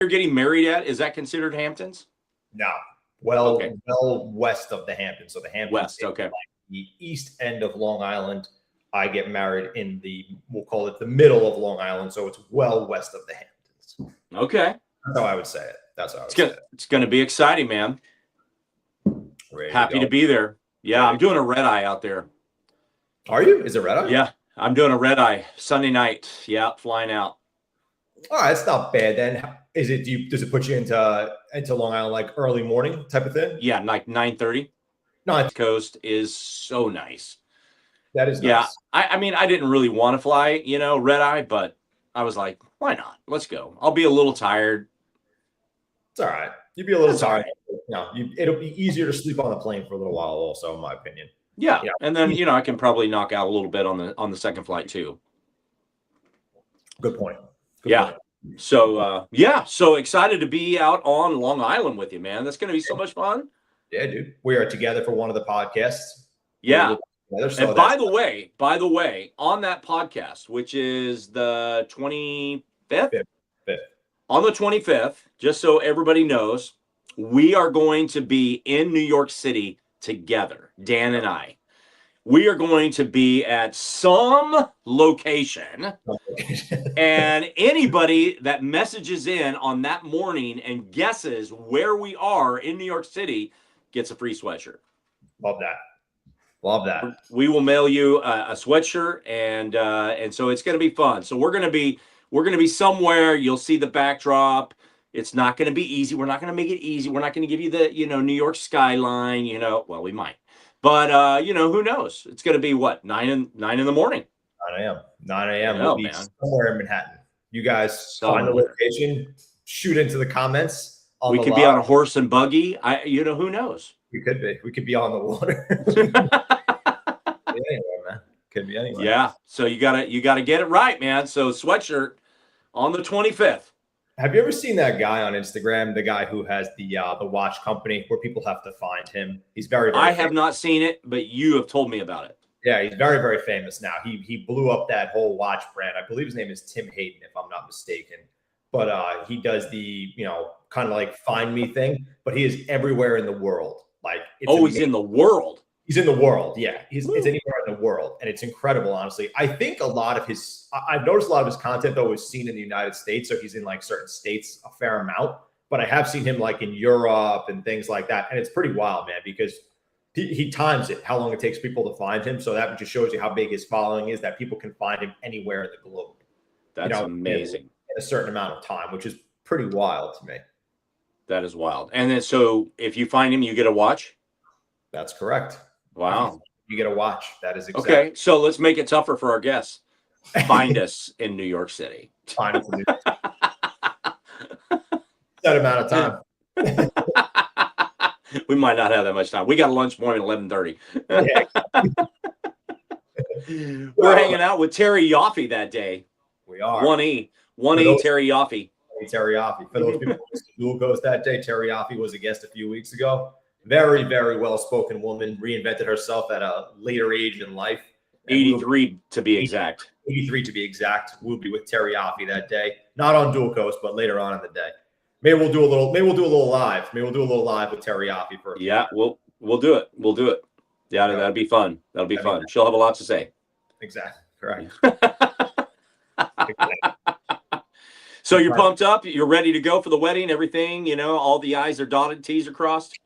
you're getting married at, is that considered Hamptons? No. Okay. Well west of the Hamptons. So the Hamptons West, is okay. like the east end of Long Island. I get married in we'll call it the middle of Long Island. So it's well west of the Hamptons. Okay. That's how I would say it. That's how I would say it. It's going to be exciting, man. Happy to be there. Yeah, I'm doing a red eye out there. Are you? Is it red eye? Yeah, I'm doing a red eye Sunday night. Yeah, flying out. All right, it's not bad then. Is it? Does it put you into Long Island like early morning type of thing? Yeah, like 9:30. No, Coast is so nice. That is nice. Yeah, I mean, I didn't really want to fly, red eye, but I was like, why not? Let's go. I'll be a little tired. It's all right. You'd be a little tired. No, it'll be easier to sleep on the plane for a little while, also, in my opinion. Yeah, and then I can probably knock out a little bit on the second flight too. Good point. Point. So so excited to be out on Long Island with you, man. That's going to be so much fun. Yeah, dude. We are together for one of the podcasts. Yeah. And by the way, on that podcast, which is the 25th, on the 25th, just so everybody knows, we are going to be in New York City together, Dan and I. We are going to be at some location, and anybody that messages in on that morning and guesses where we are in New York City gets a free sweatshirt. Love that. Love that. We will mail you a sweatshirt, and so it's going to be fun. So we're going to be somewhere. You'll see the backdrop. It's not going to be easy. We're not going to make it easy. We're not going to give you the New York skyline. Well, we might. But who knows? It's going to be what, 9 in the morning. 9 a.m. We'll be somewhere in Manhattan. You guys find the location, shoot into the comments. We could be on a horse and buggy. Who knows? We could be. We could be on the water. Anywhere, man. Could be anywhere. Yeah. So you gotta get it right, man. So sweatshirt on the 25th. Have you ever seen that guy on Instagram? The guy who has the watch company where people have to find him. He's very I have not seen it, but you have told me about it. Yeah, he's very, very famous now. He blew up that whole watch brand. I believe his name is Tim Hayden, if I'm not mistaken. But he does the kind of like find me thing. But he is everywhere in the world. Like he's in the world. He's in the world. Yeah, it's anywhere in the world, and it's incredible. Honestly, I think I've noticed a lot of his content though was seen in the United States, so he's in like certain states a fair amount. But I have seen him like in Europe and things like that, and it's pretty wild, man, because he times it how long it takes people to find him. So that just shows you how big his following is. That people can find him anywhere in the globe. That's amazing. In a certain amount of time, which is pretty wild to me. That is wild. And then so if you find him, you get a watch. That's correct. Wow. You get a watch. That is exactly. Okay. So let's make it tougher for our guests. Find us in New York City. Find us in New York City. That amount of time. We might not have that much time. We got a lunch morning at 11:30. Yeah. We're hanging out with Terry Yoffe that day. We are. 1E Terry Yoffe. Terry Yoffe. For those people who went to Dual Coast that day, Terry Yoffe was a guest a few weeks ago. Very, very well-spoken woman, reinvented herself at a later age in life. 83 to be exact. 83 to be exact. We'll be with Terry Yoffe that day. Not on Dual Coast, but later on in the day. Maybe we'll do a little live. Maybe we'll do a little live with Terry Yoffe for. Yeah, we'll do it. We'll do it. Yeah, that'd be fun. That'll be fun. She'll have a lot to say. Exactly. Correct. So you're pumped up. You're ready to go for the wedding. Everything, all the I's are dotted, T's are crossed.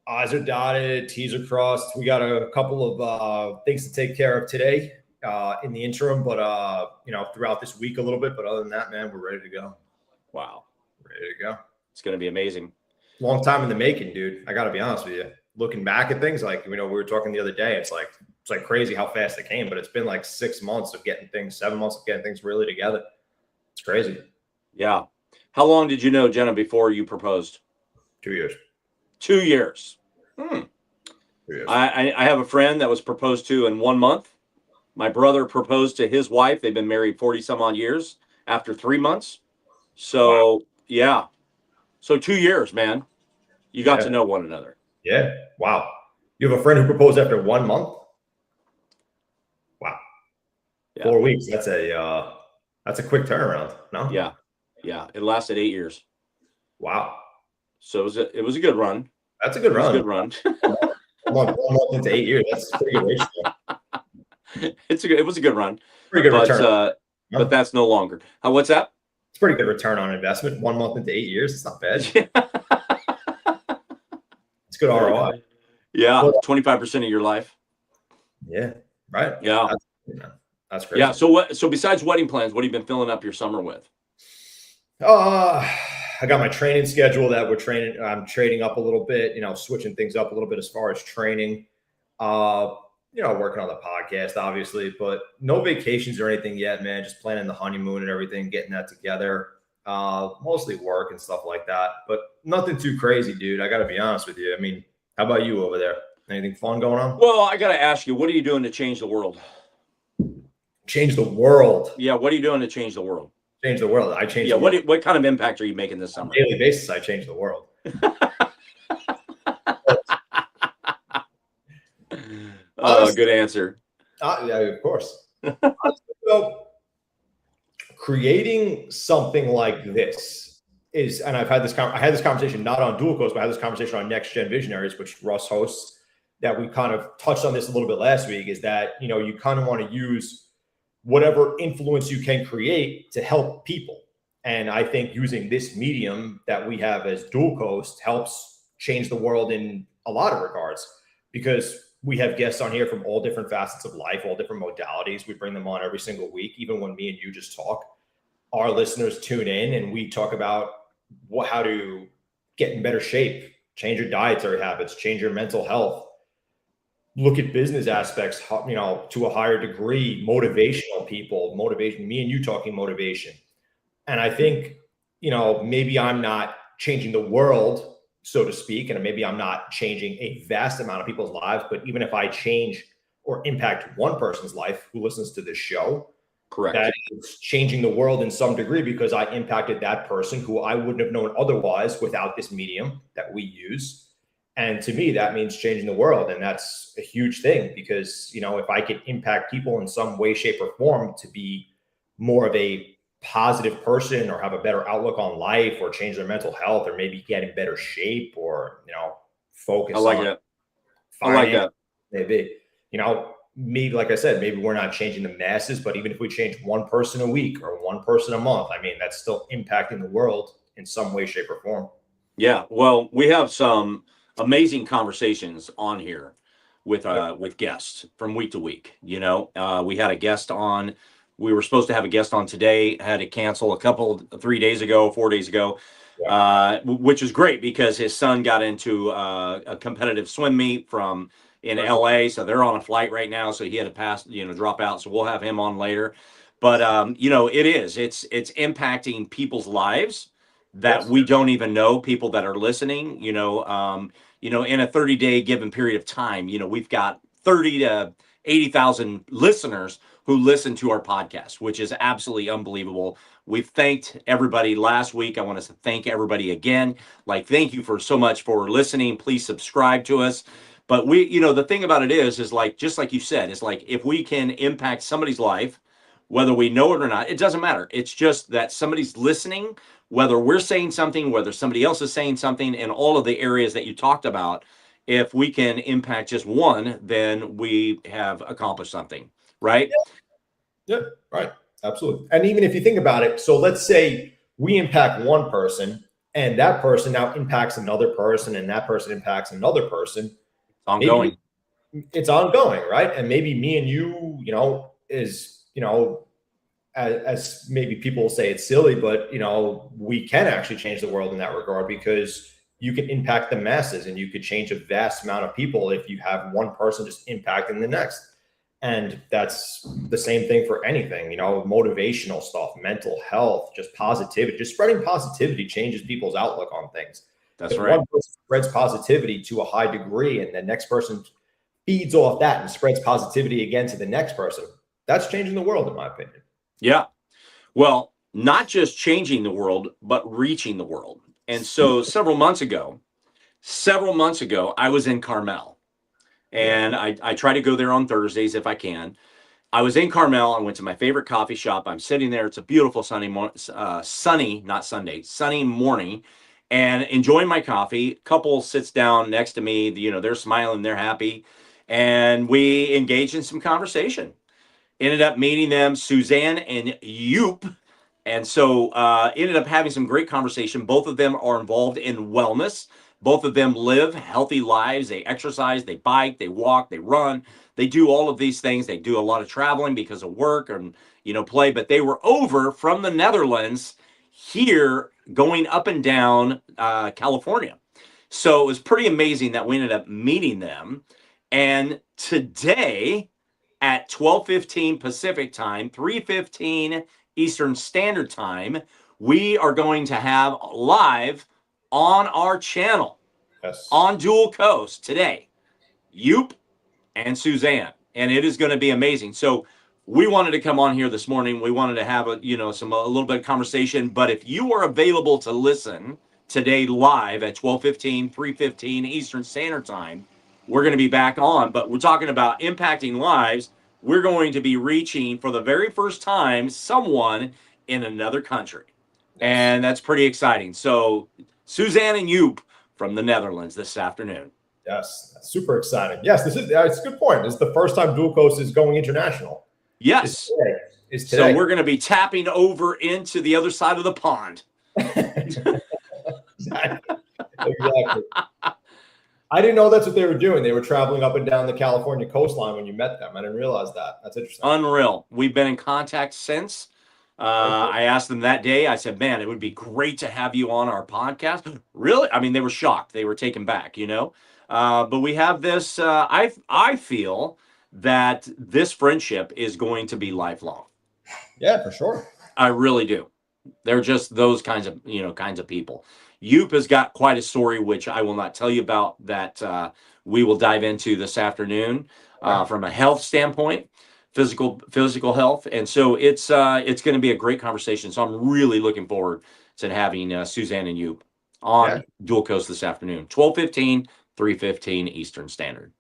I's are dotted, T's are crossed. We got a couple of things to take care of today in the interim, but throughout this week a little bit. But other than that, man, we're ready to go. Wow, ready to go. It's gonna be amazing. Long time in the making, dude. I got to be honest with you. Looking back at things, like we were talking the other day, it's like crazy how fast it came. But it's been like 6 months of getting things, 7 months of getting things really together. It's crazy. Yeah. How long did you know Jenna before you proposed? 2 years. 2 years. 2 years. I have a friend that was proposed to in 1 month. My brother proposed to his wife. They've been married 40 some odd years after 3 months. So, wow. Yeah. So 2 years, man. You got to know one another. Yeah. Wow. You have a friend who proposed after 1 month? Wow. Yeah. 4 weeks. That's a quick turnaround. No? Yeah. Yeah. It lasted 8 years. Wow. So it was a good run. That's a good run. It was a good run. 1 month into 8 years. That's a pretty good ratio. It was a good run. Pretty good return. But that's no longer. What's that? It's pretty good return on investment. 1 month into 8 years. It's not bad. It's good ROI. Yeah, 25% of your life. Yeah. Right. Yeah. That's crazy. Yeah. So besides wedding plans, what have you been filling up your summer with? I got my training schedule that I'm trading up a little bit, switching things up a little bit as far as training. Working on the podcast, obviously, but no vacations or anything yet, man. Just planning the honeymoon and everything, getting that together. Mostly work and stuff like that, but nothing too crazy, dude. I got to be honest with you. I mean, how about you over there? Anything fun going on? Well, I got to ask you, what are you doing to change the world? Change the world? Yeah, what are you doing to change the world? Change the world. I change. Yeah, what kind of impact are you making this summer? On a daily basis, I change the world. Good answer. Yeah, of course. So, creating something like this is, and I had this conversation not on Dual Coast, but I had this conversation on Next Gen Visionaries, which Russ hosts, that we kind of touched on this a little bit last week, is that, you kind of want to use whatever influence you can create to help people. And I think using this medium that we have as Dual Coast helps change the world in a lot of regards, because we have guests on here from all different facets of life, all different modalities. We bring them on every single week. Even when me and you just talk, our listeners tune in and we talk about how to get in better shape, change your dietary habits, change your mental health, look at business aspects, to a higher degree, motivational people, me and you talking motivation. And I think, maybe I'm not changing the world, so to speak, and maybe I'm not changing a vast amount of people's lives, but even if I change or impact one person's life who listens to this show, correct, that is changing the world in some degree, because I impacted that person who I wouldn't have known otherwise without this medium that we use. And to me, that means changing the world. And that's a huge thing, because, if I could impact people in some way, shape, or form to be more of a positive person, or have a better outlook on life, or change their mental health, or maybe get in better shape, or, focus on finance. I like that. Maybe, maybe, like I said, maybe we're not changing the masses, but even if we change one person a week or one person a month, I mean, that's still impacting the world in some way, shape, or form. Yeah. Well, we have some amazing conversations on here with guests from week to week. We had a guest on. We were supposed to have a guest on today, had to cancel 4 days ago, which is great because his son got into a competitive swim meet in LA. So they're on a flight right now. So he had to drop out. So we'll have him on later. But, it's impacting people's lives that we don't even know, people that are listening, in a 30-day given period of time, we've got 30 to 80,000 listeners who listen to our podcast, which is absolutely unbelievable. We've thanked everybody last week. I want to thank everybody again. Thank you so much for listening. Please subscribe to us. But the thing about it is just like you said, is if we can impact somebody's life, whether we know it or not, it doesn't matter. It's just that somebody's listening, whether we're saying something, whether somebody else is saying something, in all of the areas that you talked about. If we can impact just one, then we have accomplished something, right? Yeah, right. Absolutely. And even if you think about it, so let's say we impact one person and that person now impacts another person and that person impacts another person. It's ongoing. It's ongoing, right? And maybe me and you, as maybe people will say it's silly, but, we can actually change the world in that regard, because you can impact the masses and you could change a vast amount of people if you have one person just impacting the next. And that's the same thing for anything, motivational stuff, mental health, just positivity, just spreading positivity changes people's outlook on things. That's right. One person spreads positivity to a high degree and the next person feeds off that and spreads positivity again to the next person. That's changing the world, in my opinion. Yeah. Well, not just changing the world, but reaching the world. And so several months ago, I was in Carmel, and I try to go there on Thursdays if I can. I was in Carmel. I went to my favorite coffee shop. I'm sitting there. It's a beautiful sunny morning. and enjoying my coffee. Couple sits down next to me. They're smiling, they're happy, and we engaged in some conversation. Ended up meeting them, Suzanne and Yoop. And so ended up having some great conversation. Both of them are involved in wellness. Both of them live healthy lives. They exercise, they bike, they walk, they run. They do all of these things. They do a lot of traveling because of work and, play. But they were over from the Netherlands here going up and down California. So it was pretty amazing that we ended up meeting them. And today at 12:15 Pacific time, 3:15 Eastern Standard Time, we are going to have live on our channel, on Dual Coast today, Yoop and Suzanne, and it is going to be amazing. So we wanted to come on here this morning. We wanted to have a little bit of conversation. But if you are available to listen today live at 12:15, 3:15 Eastern Standard Time, we're going to be back on. But we're talking about impacting lives. We're going to be reaching for the very first time someone in another country. And that's pretty exciting. So Suzanne and Yoop from the Netherlands this afternoon. Yes, that's super exciting. Yes, it's a good point. This is the first time Dual Coast is going international. Yes. Is today. So we're going to be tapping over into the other side of the pond. Exactly. I didn't know that's what they were doing. They were traveling up and down the California coastline when you met them. I didn't realize that. That's interesting. Unreal. We've been in contact since. I asked them that day. I said, man, it would be great to have you on our podcast. Really? I mean, they were shocked. They were taken back, But we have this. I feel that this friendship is going to be lifelong. Yeah, for sure. I really do. They're just those kinds of people. Yoop has got quite a story, which I will not tell you about, that we will dive into this afternoon from a health standpoint, physical health. And so it's going to be a great conversation. So I'm really looking forward to having Suzanne and Yoop on Dual Coast this afternoon, 12:15, 3:15 Eastern Standard.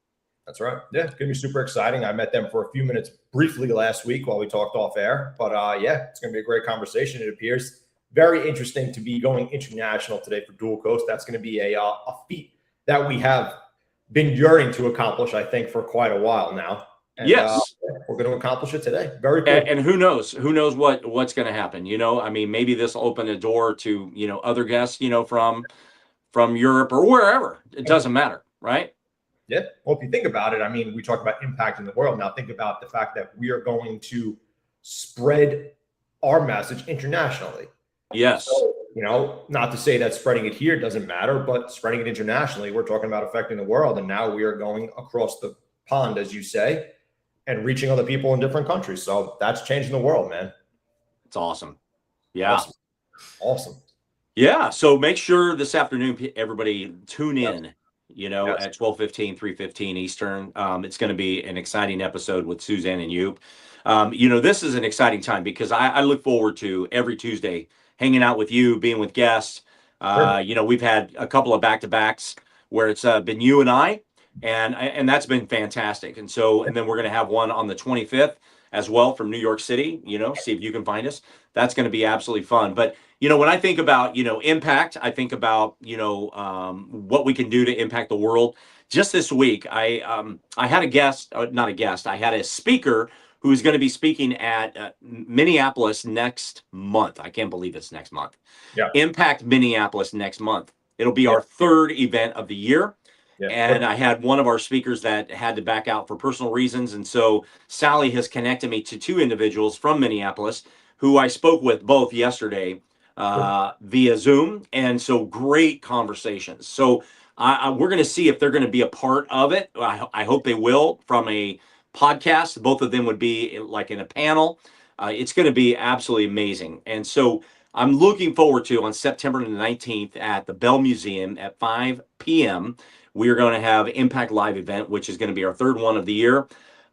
That's right. Yeah, it's going to be super exciting. I met them for a few minutes briefly last week while we talked off air. But it's going to be a great conversation, it appears. Very interesting to be going international today for Dual Coast. That's going to be a feat that we have been yearning to accomplish, I think, for quite a while now. And, yes. We're going to accomplish it today. Very cool. And who knows what's going to happen. I mean, maybe this will open a door to, other guests, from Europe or wherever. It doesn't matter, right? Yeah. Well, if you think about it, I mean, we talk about impacting the world. Now think about the fact that we are going to spread our message internationally. Yes. So, not to say that spreading it here doesn't matter, but spreading it internationally, we're talking about affecting the world. And now we are going across the pond, as you say, and reaching other people in different countries. So that's changing the world, man. It's awesome. Yeah. Awesome. Yeah. So make sure this afternoon, everybody tune in, at 12:15, 3:15 Eastern. It's going to be an exciting episode with Suzanne and Yoop. This is an exciting time because I look forward to every Tuesday hanging out with you, being with guests. Sure. We've had a couple of back-to-backs where it's been you and I, and that's been fantastic. And then we're going to have one on the 25th as well from New York City, see if you can find us. That's going to be absolutely fun. But, when I think about, impact, I think about, what we can do to impact the world. Just this week, I had I had a speaker who's going to be speaking at Minneapolis next month. I can't believe it's next month. Yeah. Impact Minneapolis next month. It'll be our third event of the year. Yeah. And I had one of our speakers that had to back out for personal reasons. And so Sally has connected me to two individuals from Minneapolis who I spoke with both yesterday via Zoom. And so great conversations. So we're going to see if they're going to be a part of it. I hope they will, from a podcast. Both of them would be like in a panel. It's going to be absolutely amazing. And so I'm looking forward to, on September the 19th at the Bell Museum at 5 p.m., we are going to have Impact Live event, which is going to be our third one of the year.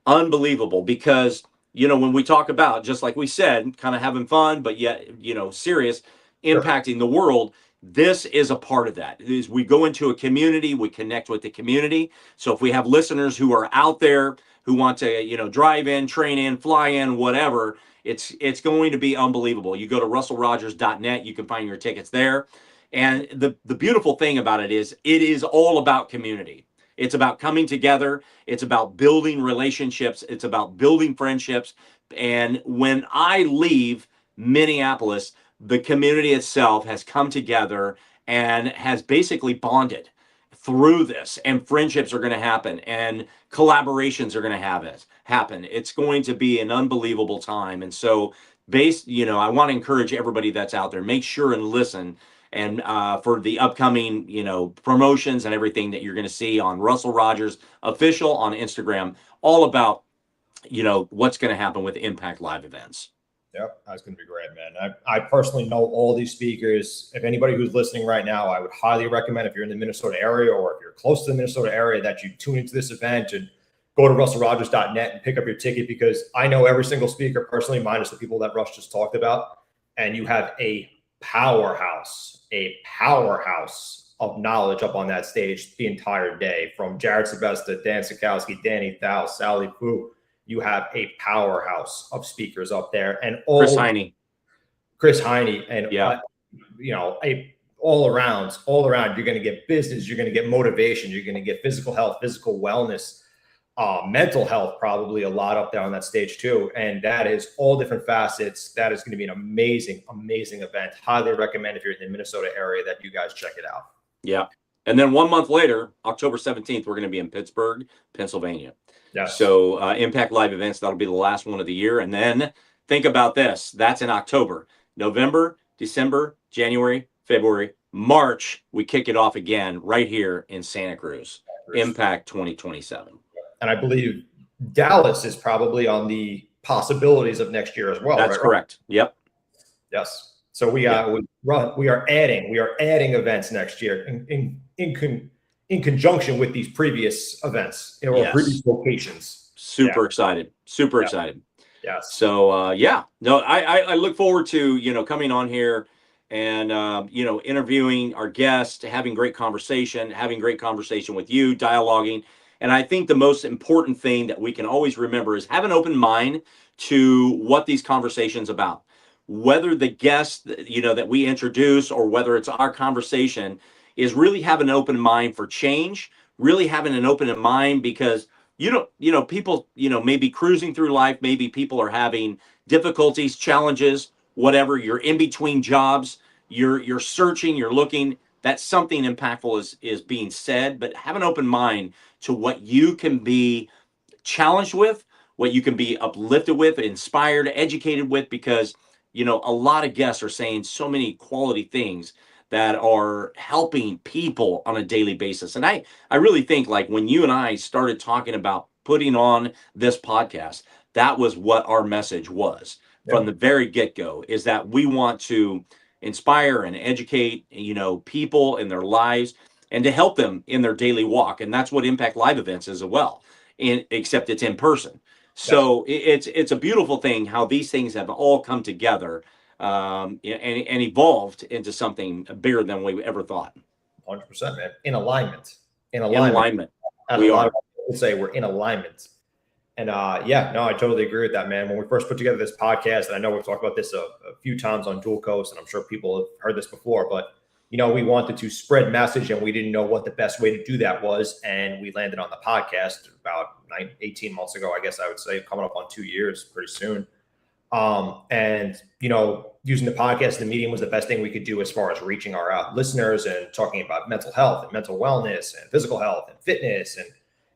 Unbelievable, because, when we talk about, just like we said, kind of having fun, but yet, serious, impacting the world, this is a part of that. Is we go into a community, we connect with the community. So if we have listeners who are out there who want to, drive in, train in, fly in, whatever, it's going to be unbelievable. You go to russellrogers.net, you can find your tickets there. And the beautiful thing about it is all about community. It's about coming together. It's about building relationships. It's about building friendships. And when I leave Minneapolis, the community itself has come together and has basically bonded through this, and friendships are going to happen, and collaborations are going to happen. It's going to be an unbelievable time. And so I want to encourage everybody that's out there, make sure and listen, and for the upcoming, promotions and everything that you're going to see on Russell Rogers Official on Instagram, all about, what's going to happen with Impact Live events. Yep, that's going to be great, man. I personally know all these speakers. If anybody who's listening right now, I would highly recommend, if you're in the Minnesota area or if you're close to the Minnesota area, that you tune into this event and go to russellrogers.net and pick up your ticket, because I know every single speaker personally, minus the people that Russ just talked about. And you have a powerhouse of knowledge up on that stage the entire day, from Jared Sebesta, Dan Sikowski, Danny Thau, Sally Fu. You have a powerhouse of speakers up there, and Chris Heine, and all around, you're going to get business, you're going to get motivation, you're going to get physical health, physical wellness, mental health, probably a lot up there on that stage too. And that is all different facets. That is going to be an amazing, amazing event. Highly recommend, if you're in the Minnesota area, that you guys check it out. Yeah. And then 1 month later, October 17th, we're going to be in Pittsburgh, Pennsylvania. Yes. So Impact Live events, that'll be the last one of the year. And then think about this. That's in October. November, December, January, February, March, we kick it off again right here in Santa Cruz. Impact 2027. And I believe Dallas is probably on the possibilities of next year as well. That's correct. Yep. Yes. So we are adding events next year in conjunction with these previous events or previous locations. Super excited. Super excited. Yes. So I look forward to, coming on here and, interviewing our guests, having great conversation with you, dialoguing. And I think the most important thing that we can always remember is have an open mind to what these conversations about. Whether the guest, that we introduce, or whether it's our conversation, is really having an open mind for change, really having an open mind, because people, maybe cruising through life, maybe people are having difficulties, challenges, whatever. You're in between jobs, you're searching, you're looking. That's something impactful is being said, but have an open mind to what you can be challenged with, what you can be uplifted with, inspired, educated with, because, a lot of guests are saying so many quality things that are helping people on a daily basis. And I really think, like, when you and I started talking about putting on this podcast, that was what our message was from the very get-go, is that we want to inspire and educate, people in their lives, and to help them in their daily walk. And that's what Impact Live events is as well, except it's in person. So it's a beautiful thing how these things have all come together and evolved into something bigger than we ever thought. 100%, man. In alignment. We are. A lot of people say we're in alignment. And I totally agree with that, man. When we first put together this podcast, and I know we've talked about this a few times on Dual Coast, and I'm sure people have heard this before, but we wanted to spread message, and we didn't know what the best way to do that was. And we landed on the podcast about 18 months ago, I guess I would say, coming up on 2 years pretty soon. Using the podcast and the medium was the best thing we could do as far as reaching our listeners and talking about mental health and mental wellness and physical health and fitness. And,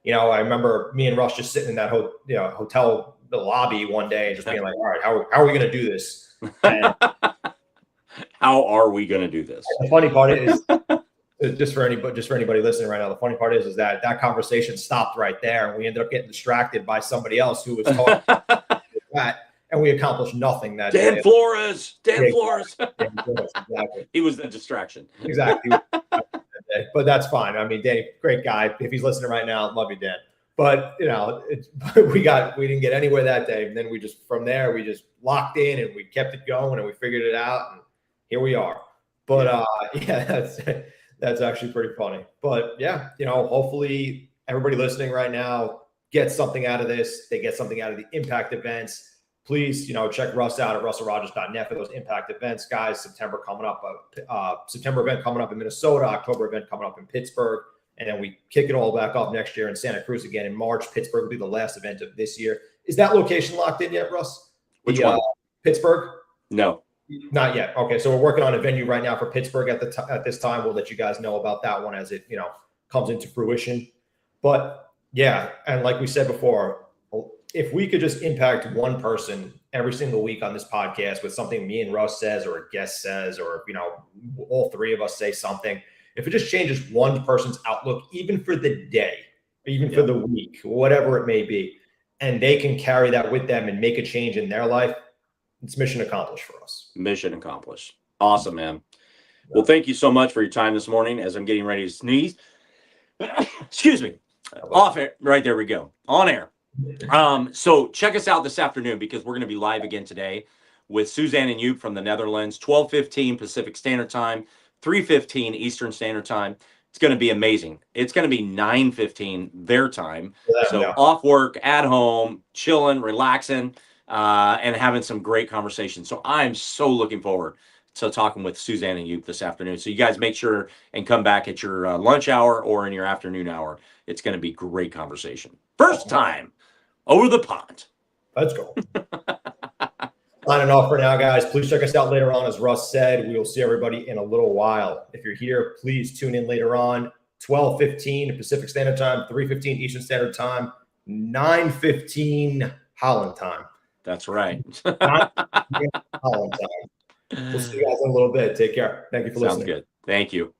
I remember me and Russ just sitting in that hotel lobby one day and just being like, all right, how are we going to do this? And how are we going to do this? The funny part is, just for anybody listening right now, the funny part is that conversation stopped right there, and we ended up getting distracted by somebody else who was talking about that, and we accomplished nothing that day. Dan Flores. Exactly. He was the distraction. Exactly. But that's fine. I mean, Danny, great guy. If he's listening right now, love you, Dan. But we didn't get anywhere that day, and then we just locked in and we kept it going and we figured it out, and here we are. But that's actually pretty funny. But hopefully everybody listening right now gets something out of this. They get something out of the Impact events. please, check Russ out at russellrogers.net for those impact events, guys. September event coming up in Minnesota, October event coming up in Pittsburgh. And then we kick it all back off next year in Santa Cruz again in March. Pittsburgh will be the last event of this year. Is that location locked in yet, Russ? Which one? Pittsburgh? No. Not yet. Okay, so we're working on a venue right now for Pittsburgh at this time. We'll let you guys know about that one as it, comes into fruition. But yeah, and like we said before, if we could just impact one person every single week on this podcast with something me and Russ says or a guest says, or, all three of us say something, if it just changes one person's outlook, even for the day, even for the week, whatever it may be, and they can carry that with them and make a change in their life, it's mission accomplished for us. Mission accomplished. Awesome, man. Well, thank you so much for your time this morning as I'm getting ready to sneeze. Excuse me. Off air. Right there we go. On air. So check us out this afternoon because we're going to be live again today with Suzanne and Joop from the Netherlands, 12:15 Pacific Standard Time, 3:15 Eastern Standard Time. It's going to be amazing. It's going to be 9:15 their time. Off work, at home, chilling, relaxing, and having some great conversations. So I'm so looking forward to talking with Suzanne and Joop this afternoon. So you guys make sure and come back at your lunch hour or in your afternoon hour. It's going to be great conversation. First time over the pond. Let's go. Signing off for now, guys. Please check us out later on. As Russ said, we will see everybody in a little while. If you're here, please tune in later on. 12:15 Pacific Standard Time, 3:15 Eastern Standard Time, 9:15 Holland time. That's right. Holland time. We'll see you guys in a little bit. Take care. Thank you for listening. Sounds good. Thank you.